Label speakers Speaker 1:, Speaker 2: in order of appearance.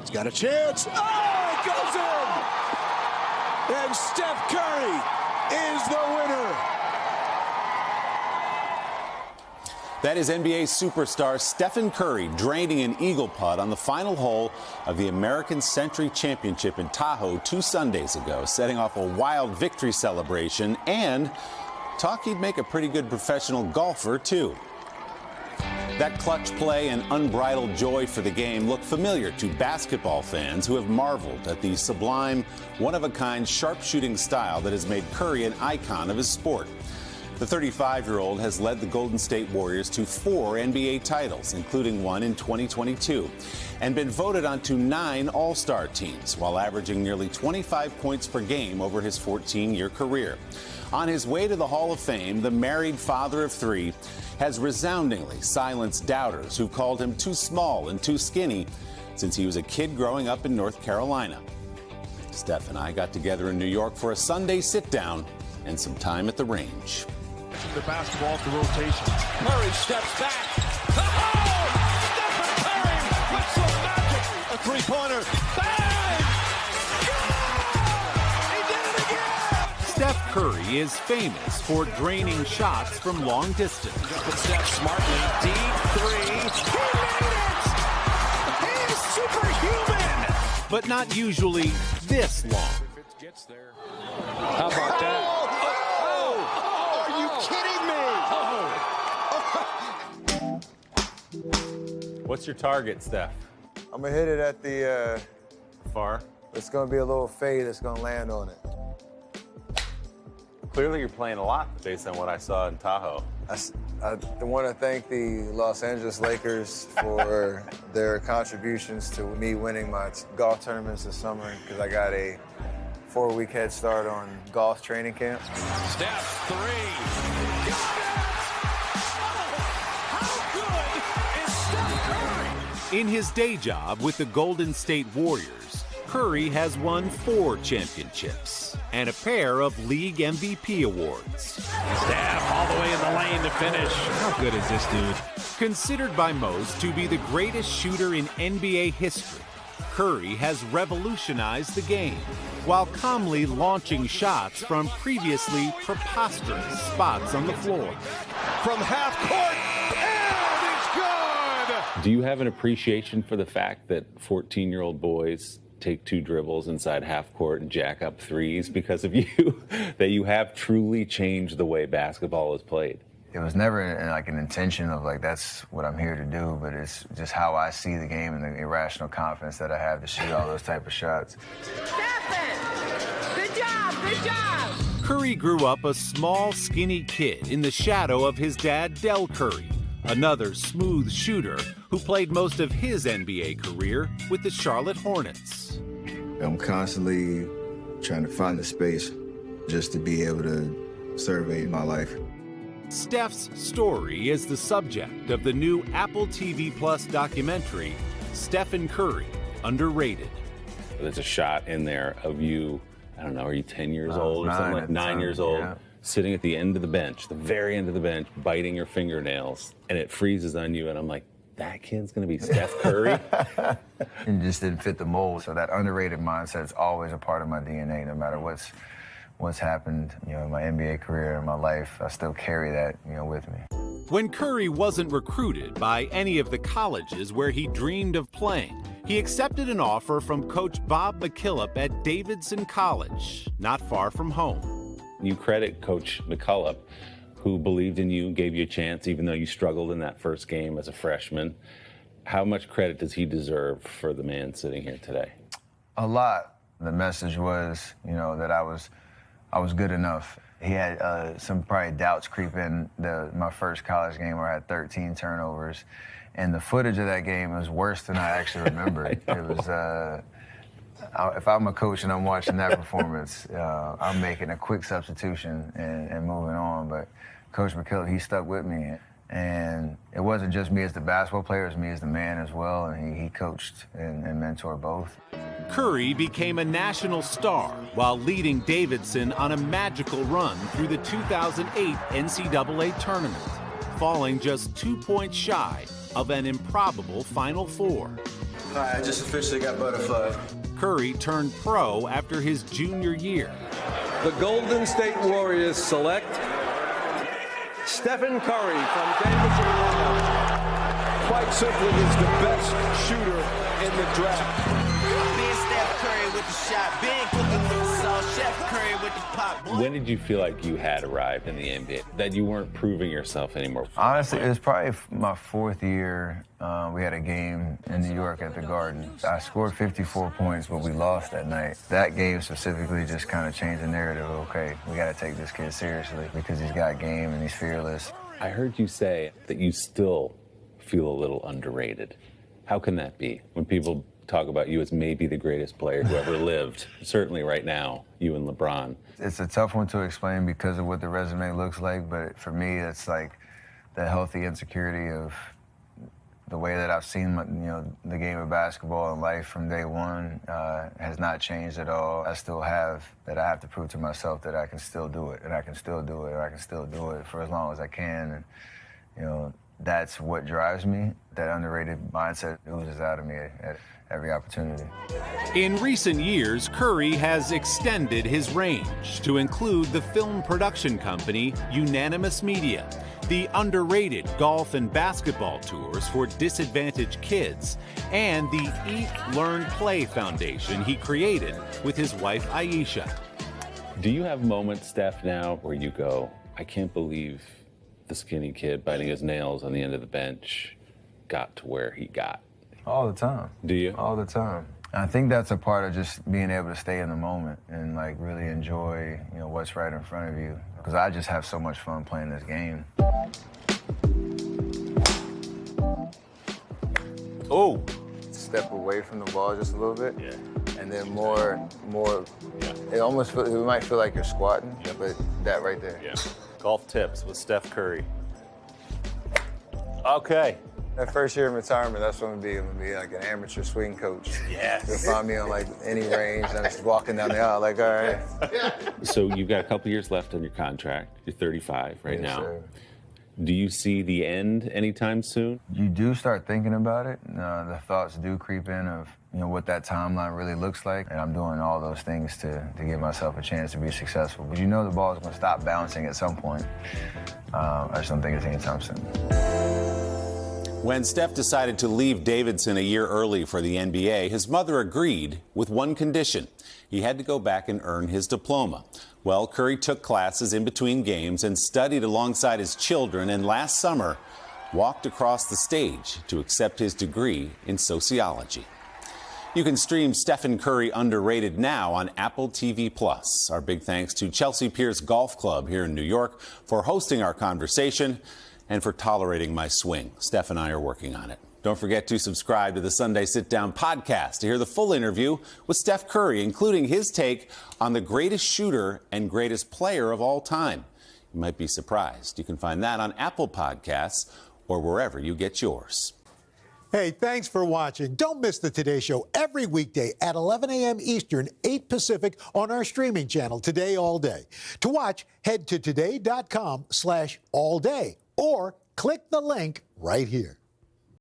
Speaker 1: He's got a chance. Oh, it goes in! And Steph Curry is the winner.
Speaker 2: That is NBA superstar Stephen Curry draining an eagle putt on the final hole of the American Century Championship in Tahoe 2 Sundays ago, setting off a wild victory celebration and talk he'd make a pretty good professional golfer, too. That clutch play and unbridled joy for the game look familiar to basketball fans who have marveled at the sublime, one-of-a-kind sharpshooting style that has made Curry an icon of his sport. The 35-year-old has led the Golden State Warriors to 4 NBA titles, including one in 2022, and been voted onto 9 All-Star teams, while averaging nearly 25 points per game over his 14-year career. On his way to the Hall of Fame, the married father of 3 has resoundingly silenced doubters who called him too small and too skinny since he was a kid growing up in North Carolina. Steph and I got together in New York for a Sunday sit-down and some time at the range.
Speaker 3: The basketball to rotation.
Speaker 1: Curry steps back. Oh! Stephen Curry with some magic.
Speaker 3: A three-pointer.
Speaker 1: Bang! He did it again!
Speaker 4: Steph Curry is famous for draining shots from long distance.
Speaker 1: But Steph smartly, deep three. He made it! He is superhuman!
Speaker 4: But not usually this long.
Speaker 3: Gets there.
Speaker 1: How about that?
Speaker 2: What's your target, Steph?
Speaker 5: I'm gonna hit it at the,
Speaker 2: Far?
Speaker 5: it's gonna be a little fade that's gonna land on it.
Speaker 2: Clearly you're playing a lot based on what I saw in Tahoe.
Speaker 5: I want to thank the Los Angeles Lakers for their contributions to me winning my golf tournaments this summer, because I got a 4-week head start on golf training camp.
Speaker 1: Steph, 3. Got it! How good is Steph Curry?
Speaker 4: In his day job with the Golden State Warriors, Curry has won 4 championships and a pair of league MVP awards.
Speaker 3: Steph all the way in the lane to finish. How good is this dude?
Speaker 4: Considered by most to be the greatest shooter in NBA history, Curry has revolutionized the game while calmly launching shots from previously preposterous spots on the floor.
Speaker 1: From half court, and it's good!
Speaker 2: Do you have an appreciation for the fact that 14-year-old boys take 2 dribbles inside half court and jack up threes because of you? That you have truly changed the way basketball is played?
Speaker 5: It was never like an intention of like, that's what I'm here to do, but it's just how I see the game and the irrational confidence that I have to shoot all those type of shots.
Speaker 6: Stephen! Good job, good job!
Speaker 4: Curry grew up a small, skinny kid in the shadow of his dad, Del Curry, another smooth shooter who played most of his NBA career with the Charlotte Hornets.
Speaker 7: I'm constantly trying to find the space just to be able to survey my life.
Speaker 4: Steph's story is the subject of the new Apple TV Plus documentary, Stephen Curry, Underrated.
Speaker 2: There's a shot in there of you, I don't know, are you 10 years old or something, like 9 years old,
Speaker 5: yeah.
Speaker 2: Sitting at the end of the bench, the very end of the bench, biting your fingernails, and it freezes on you, and I'm like, that kid's gonna be Steph Curry?
Speaker 5: It just didn't fit the mold. So that underrated mindset is always a part of my DNA, no matter what's happened, in my NBA career and my life. I still carry that, with me.
Speaker 4: When Curry wasn't recruited by any of the colleges where he dreamed of playing, he accepted an offer from Coach Bob McKillop at Davidson College, not far from home.
Speaker 2: You credit Coach McCullough, who believed in you, gave you a chance, even though you struggled in that first game as a freshman. How much credit does he deserve for the man sitting here today?
Speaker 5: A lot. The message was, that I was good enough. He had some probably doubts creep in my first college game where I had 13 turnovers. And the footage of that game was worse than I actually remembered. It was, if I'm a coach and I'm watching that performance, I'm making a quick substitution and moving on. But Coach McKillop, he stuck with me. And it wasn't just me as the basketball player, it was me as the man as well. And he coached and mentored both.
Speaker 4: Curry became a national star while leading Davidson on a magical run through the 2008 NCAA tournament, falling just 2 points shy of an improbable Final Four.
Speaker 7: I just officially got butterflied.
Speaker 4: Curry turned pro after his junior year.
Speaker 8: The Golden State Warriors select Stephen Curry from Davis, Indiana.
Speaker 1: Quite simply, is the best shooter in the draft.
Speaker 9: Being Steph Curry with the shot, being cooking with the sauce, Chef Curry with the pop.
Speaker 10: When did you feel like you had arrived in the NBA, that you weren't proving yourself anymore?
Speaker 5: Honestly, it was probably my fourth year. We had a game in New York at the Garden. I scored 54 points, but we lost that night. That game specifically just kind of changed the narrative. Okay, we got to take this kid seriously because he's got game and he's fearless.
Speaker 10: I heard you say that you still feel a little underrated. How can that be when people talk about you as maybe the greatest player who ever lived? Certainly right now, you and LeBron.
Speaker 5: It's a tough one to explain because of what the resume looks like, but for me, it's like the healthy insecurity of the way that I've seen the game of basketball and life from day one has not changed at all. I still have that I have to prove to myself that I can still do it, and I can still do it, and I can still do it for as long as I can. And, that's what drives me. That underrated mindset oozes out of me at every opportunity.
Speaker 4: In recent years, Curry has extended his range to include the film production company Unanimous Media, the underrated golf and basketball tours for disadvantaged kids, and the Eat, Learn, Play Foundation he created with his wife Aisha.
Speaker 10: Do you have moments, Steph, now where you go, I can't believe the skinny kid biting his nails on the end of the bench got to where he got?
Speaker 5: All the time.
Speaker 10: Do you?
Speaker 5: All the time. I think that's a part of just being able to stay in the moment and like really enjoy, what's right in front of you. Because I just have so much fun playing this game.
Speaker 10: Oh!
Speaker 5: Step away from the ball just a little bit.
Speaker 10: Yeah.
Speaker 5: And then more. Yeah. It might feel like you're squatting, but that right there.
Speaker 10: Yeah. Golf tips with Steph Curry. Okay.
Speaker 5: That first year in retirement, that's what I'm gonna be. I'm gonna be like an amateur swing coach.
Speaker 10: Yes.
Speaker 5: You'll find me on like any range, and I'm just walking down the aisle like, all right.
Speaker 10: So you've got a couple years left on your contract. You're 35 right now.
Speaker 5: Sir.
Speaker 10: Do you see the end anytime soon?
Speaker 5: You do start thinking about it. The thoughts do creep in of what that timeline really looks like, and I'm doing all those things to give myself a chance to be successful. But the ball is going to stop bouncing at some point. I just don't think it's anytime soon.
Speaker 2: When Steph decided to leave Davidson a year early for the NBA, his mother agreed with one condition. He had to go back and earn his diploma. Well, Curry took classes in between games and studied alongside his children, and last summer walked across the stage to accept his degree in sociology. You can stream Stephen Curry Underrated now on Apple TV+. Our big thanks to Chelsea Pierce Golf Club here in New York for hosting our conversation and for tolerating my swing. Steph and I are working on it. Don't forget to subscribe to the Sunday Sitdown podcast to hear the full interview with Steph Curry, including his take on the greatest shooter and greatest player of all time. You might be surprised. You can find that on Apple Podcasts or wherever you get yours.
Speaker 11: Hey, thanks for watching. Don't miss the Today Show every weekday at 11 a.m. Eastern, 8 Pacific on our streaming channel, Today All Day. To watch, head to today.com/allday or click the link right here.